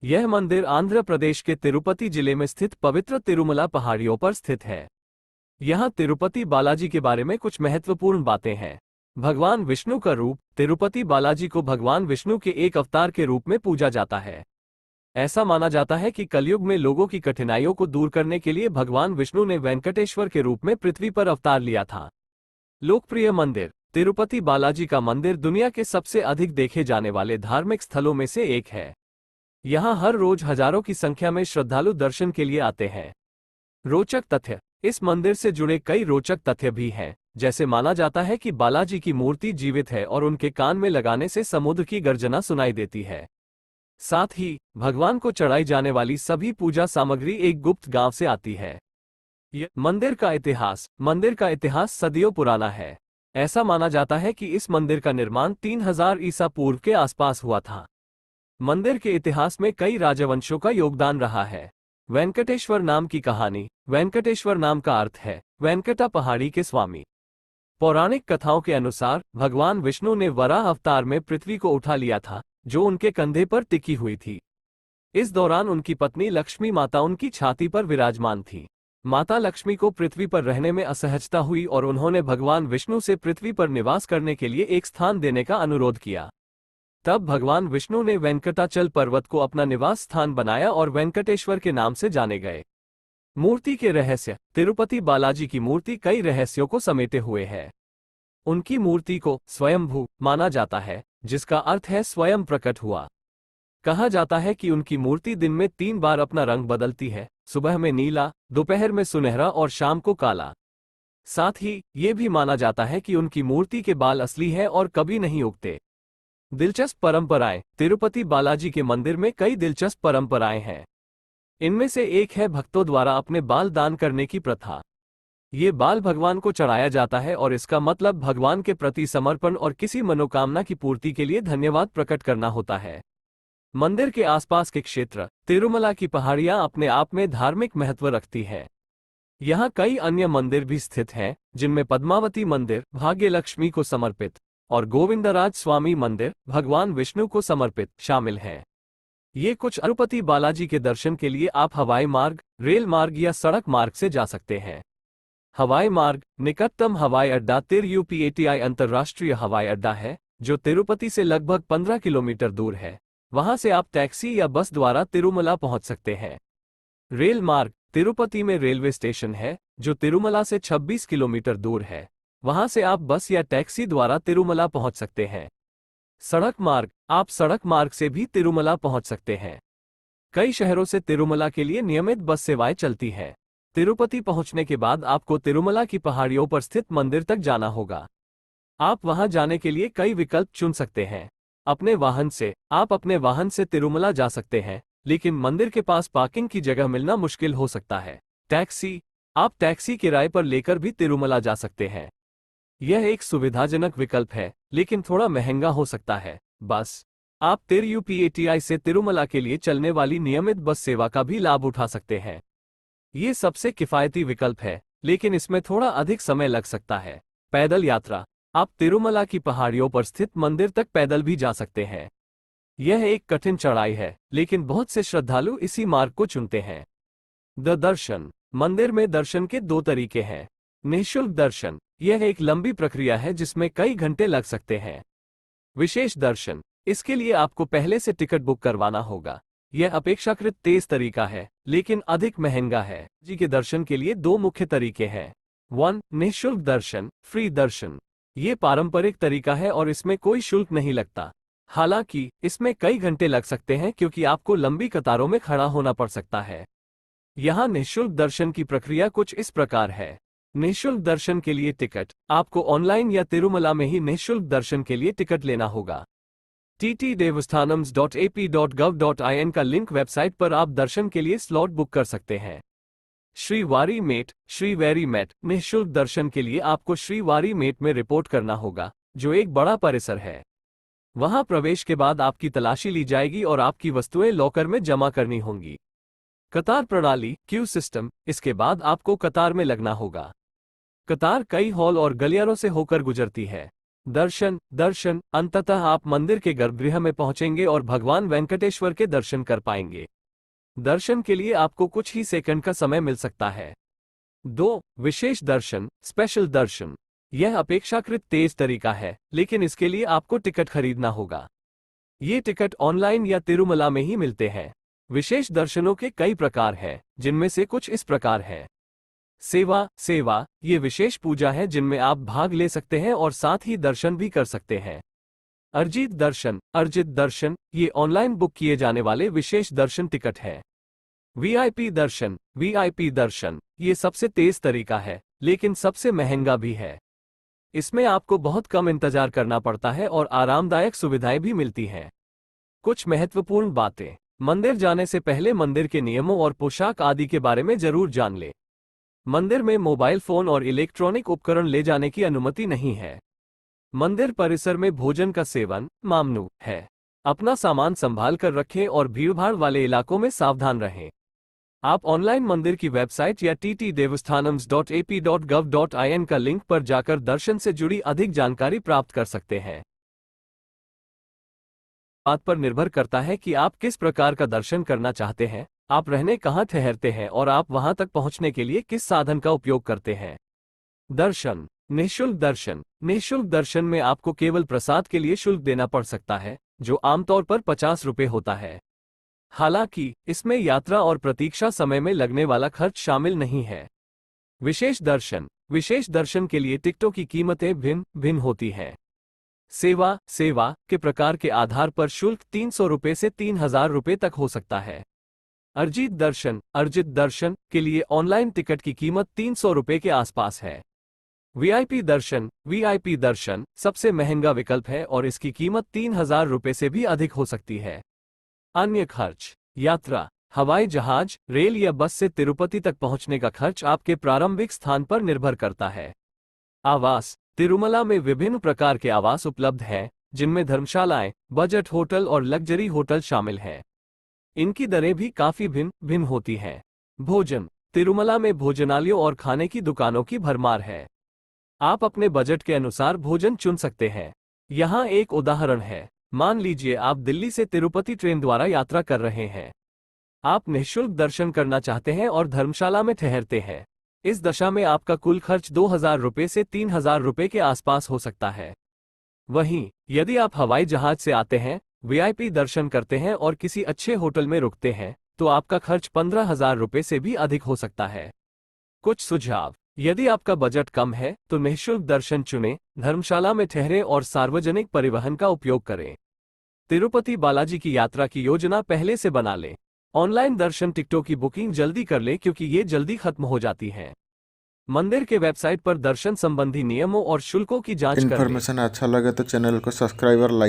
यह मंदिर आंध्र प्रदेश के तिरुपति जिले में स्थित पवित्र तिरुमला पहाड़ियों पर स्थित है। यहाँ तिरुपति बालाजी के बारे में कुछ महत्वपूर्ण बातें हैं। भगवान विष्णु का रूप। तिरुपति बालाजी को भगवान विष्णु के एक अवतार के रूप में पूजा जाता है। ऐसा माना जाता है कि कलयुग में लोगों की कठिनाइयों को दूर करने के लिए भगवान विष्णु ने वेंकटेश्वर के रूप में पृथ्वी पर अवतार लिया था। लोकप्रिय मंदिर। तिरुपति बालाजी का मंदिर दुनिया के सबसे अधिक देखे जाने वाले धार्मिक स्थलों में से एक है। यहाँ हर रोज हजारों की संख्या में श्रद्धालु दर्शन के लिए आते हैं। रोचक तथ्य। इस मंदिर से जुड़े कई रोचक तथ्य भी हैं, जैसे माना जाता है कि बालाजी की मूर्ति जीवित है और उनके कान में लगाने से समुद्र की गर्जना सुनाई देती है। साथ ही भगवान को चढ़ाई जाने वाली सभी पूजा सामग्री एक गुप्त गांव से आती है। मंदिर का इतिहास। मंदिर का इतिहास सदियों पुराना है। ऐसा माना जाता है कि इस मंदिर का निर्माण 3000 ईसा पूर्व के आसपास हुआ था। मंदिर के इतिहास में कई राजवंशों का योगदान रहा है। वेंकटेश्वर नाम की कहानी। वेंकटेश्वर नाम का अर्थ है वेंकटा पहाड़ी के स्वामी। पौराणिक कथाओं के अनुसार भगवान विष्णु ने वराह अवतार में पृथ्वी को उठा लिया था, जो उनके कंधे पर टिकी हुई थी। इस दौरान उनकी पत्नी लक्ष्मी माता उनकी छाती पर विराजमान थी। माता लक्ष्मी को पृथ्वी पर रहने में असहजता हुई और उन्होंने भगवान विष्णु से पृथ्वी पर निवास करने के लिए एक स्थान देने का अनुरोध किया। तब भगवान विष्णु ने वेंकटाचल पर्वत को अपना निवास स्थान बनाया और वेंकटेश्वर के नाम से जाने गए। मूर्ति के रहस्य। तिरुपति बालाजी की मूर्ति कई रहस्यों को समेटे हुए है। उनकी मूर्ति को स्वयंभू माना जाता है, जिसका अर्थ है स्वयं प्रकट हुआ। कहा जाता है कि उनकी मूर्ति दिन में 3 बार अपना रंग बदलती है, सुबह में नीला, दोपहर में सुनहरा और शाम को काला। साथ ही ये भी माना जाता है कि उनकी मूर्ति के बाल असली हैं और कभी नहीं उगते। दिलचस्प परंपराएं। तिरुपति बालाजी के मंदिर में कई दिलचस्प परंपराएं हैं। इनमें से एक है भक्तों द्वारा अपने बाल दान करने की प्रथा। ये बाल भगवान को चढ़ाया जाता है और इसका मतलब भगवान के प्रति समर्पण और किसी मनोकामना की पूर्ति के लिए धन्यवाद प्रकट करना होता है। मंदिर के आसपास के क्षेत्र। तिरुमला की पहाड़ियां अपने आप में धार्मिक महत्व रखती हैं। यहाँ कई अन्य मंदिर भी स्थित हैं, जिनमें पद्मावती मंदिर भाग्यलक्ष्मी को समर्पित और गोविंदराज स्वामी मंदिर भगवान विष्णु को समर्पित शामिल हैं। ये कुछ तिरुपति बालाजी के दर्शन के लिए आप हवाई मार्ग, रेल मार्ग या सड़क मार्ग से जा सकते हैं। हवाई मार्ग। निकटतम हवाई अड्डा तिरुपति अंतर्राष्ट्रीय हवाई अड्डा है, जो तिरुपति से लगभग 15 किलोमीटर दूर है। वहां से आप टैक्सी या बस द्वारा तिरुमला पहुंच सकते हैं। रेल मार्ग। तिरुपति में रेलवे स्टेशन है, जो तिरुमला से 26 किलोमीटर दूर है। वहां से आप बस या टैक्सी द्वारा तिरुमला पहुंच सकते हैं। सड़क मार्ग। आप सड़क मार्ग से भी तिरुमला पहुंच सकते हैं। कई शहरों से तिरुमला के लिए नियमित बस सेवाएं चलती हैं। तिरुपति पहुंचने के बाद आपको तिरुमला की पहाड़ियों पर स्थित मंदिर तक जाना होगा। आप वहां जाने के लिए कई विकल्प चुन सकते हैं। अपने वाहन से। आप अपने वाहन से तिरुमला जा सकते हैं, लेकिन मंदिर के पास पार्किंग की जगह मिलना मुश्किल हो सकता है। टैक्सी। आप टैक्सी किराए पर लेकर भी तिरुमला जा सकते हैं। यह एक सुविधाजनक विकल्प है, लेकिन थोड़ा महंगा हो सकता है। बस। आप तिरुपति से तिरुमला के लिए चलने वाली नियमित बस सेवा का भी लाभ उठा सकते हैं। ये सबसे किफायती विकल्प है, लेकिन इसमें थोड़ा अधिक समय लग सकता है। पैदल यात्रा। आप तिरुमला की पहाड़ियों पर स्थित मंदिर तक पैदल भी जा सकते हैं। यह एक कठिन चढ़ाई है, लेकिन बहुत से श्रद्धालु इसी मार्ग को चुनते हैं। दर्शन। मंदिर में दर्शन के 2 तरीके हैं। निःशुल्क दर्शन। यह एक लंबी प्रक्रिया है जिसमें कई घंटे लग सकते हैं। विशेष दर्शन। इसके लिए आपको पहले से टिकट बुक करवाना होगा। यह अपेक्षाकृत तेज तरीका है, लेकिन अधिक महंगा है। जी के दर्शन के लिए 2 मुख्य तरीके हैं। 1. निःशुल्क दर्शन, फ्री दर्शन। ये पारंपरिक तरीका है और इसमें कोई शुल्क नहीं लगता। हालांकि इसमें कई घंटे लग सकते हैं क्योंकि आपको लंबी कतारों में खड़ा होना पड़ सकता है। यहाँ निःशुल्क दर्शन की प्रक्रिया कुछ इस प्रकार है। निःशुल्क दर्शन के लिए टिकट। आपको ऑनलाइन या तिरुमला में ही निःशुल्क दर्शन के लिए टिकट लेना होगा। ttdevastanams.ap.gov.in का लिंक वेबसाइट पर आप दर्शन के लिए स्लॉट बुक कर सकते हैं। श्री वारी मेट, श्री वेरी मेट। निःशुल्क दर्शन के लिए आपको श्री वारी मेट में रिपोर्ट करना होगा, जो एक बड़ा परिसर है। वहां प्रवेश के बाद आपकी तलाशी ली जाएगी और आपकी वस्तुएं लॉकर में जमा करनी होंगी। कतार प्रणाली, क्यू सिस्टम। इसके बाद आपको कतार में लगना होगा। कतार कई हॉल और गलियारों से होकर गुजरती है। दर्शन दर्शन अंततः आप मंदिर के गर्भगृह में पहुंचेंगे और भगवान वेंकटेश्वर के दर्शन कर पाएंगे। दर्शन के लिए आपको कुछ ही सेकंड का समय मिल सकता है। 2. विशेष दर्शन, स्पेशल दर्शन। यह अपेक्षाकृत तेज तरीका है, लेकिन इसके लिए आपको टिकट खरीदना होगा। ये टिकट ऑनलाइन या तिरुमला में ही मिलते हैं। विशेष दर्शनों के कई प्रकार हैं, जिनमें से कुछ इस प्रकार हैं। सेवा सेवा ये विशेष पूजा है जिनमें आप भाग ले सकते हैं और साथ ही दर्शन भी कर सकते हैं। अर्जित दर्शन ये ऑनलाइन बुक किए जाने वाले विशेष दर्शन टिकट है। वीआईपी दर्शन ये सबसे तेज तरीका है, लेकिन सबसे महंगा भी है। इसमें आपको बहुत कम इंतजार करना पड़ता है और आरामदायक सुविधाएं भी मिलती हैं। कुछ महत्वपूर्ण बातें। मंदिर जाने से पहले मंदिर के नियमों और पोशाक आदि के बारे में जरूर जान लें। मंदिर में मोबाइल फोन और इलेक्ट्रॉनिक उपकरण ले जाने की अनुमति नहीं है। मंदिर परिसर में भोजन का सेवन मामनू है। अपना सामान संभाल कर रखें और भीड़भाड़ वाले इलाकों में सावधान रहें। आप ऑनलाइन मंदिर की वेबसाइट या ttdeवस्थानम्स.ap.gov.in का लिंक पर जाकर दर्शन से जुड़ी अधिक जानकारी प्राप्त कर सकते हैं। बात पर निर्भर करता है कि आप किस प्रकार का दर्शन करना चाहते हैं, आप रहने कहाँ ठहरते हैं और आप वहां तक पहुंचने के लिए किस साधन का उपयोग करते हैं। दर्शन निःशुल्क दर्शन में आपको केवल प्रसाद के लिए शुल्क देना पड़ सकता है, जो आमतौर पर 50 रुपये होता है। हालांकि इसमें यात्रा और प्रतीक्षा समय में लगने वाला खर्च शामिल नहीं है। विशेष दर्शन के लिए टिकटों की कीमतें भिन्न होती हैं। सेवा के प्रकार के आधार पर शुल्क 300 रुपये से 3000 रुपये तक हो सकता है। अर्जित दर्शन के लिए ऑनलाइन टिकट की कीमत 300 रुपये के आसपास है। वीआईपी दर्शन सबसे महंगा विकल्प है और इसकी कीमत 3000 रुपये से भी अधिक हो सकती है। अन्य खर्च। यात्रा, हवाई जहाज, रेल या बस से तिरुपति तक पहुंचने का खर्च आपके प्रारंभिक स्थान पर निर्भर करता है। आवास, तिरुमला में विभिन्न प्रकार के आवास उपलब्ध हैं, जिनमें धर्मशालाएं, बजट होटल और लग्जरी होटल शामिल हैं। इनकी दरें भी काफी भिन्न होती हैं। भोजन, तिरुमला में भोजनालयों और खाने की दुकानों की भरमार है। आप अपने बजट के अनुसार भोजन चुन सकते हैं। यहाँ एक उदाहरण है। मान लीजिए आप दिल्ली से तिरुपति ट्रेन द्वारा यात्रा कर रहे हैं। आप निःशुल्क दर्शन करना चाहते हैं और धर्मशाला में ठहरते हैं। इस दशा में आपका कुल खर्च 2000 रुपये से 3000 रुपये के आसपास हो सकता है। वहीं यदि आप हवाई जहाज से आते हैं, वीआईपी दर्शन करते हैं और किसी अच्छे होटल में रुकते हैं, तो आपका खर्च 15,000 रुपये से भी अधिक हो सकता है। कुछ सुझाव। यदि आपका बजट कम है तो निःशुल्क दर्शन चुनें, धर्मशाला में ठहरें और सार्वजनिक परिवहन का उपयोग करें। तिरुपति बालाजी की यात्रा की योजना पहले से बना लें। ऑनलाइन दर्शन टिकटों की बुकिंग जल्दी कर लें क्योंकि ये जल्दी खत्म हो जाती हैं। मंदिर के वेबसाइट पर दर्शन संबंधी नियमों और शुल्कों की जांच करें। इन्फॉर्मेशन अच्छा लगे तो चैनल को सब्सक्राइब और लाइक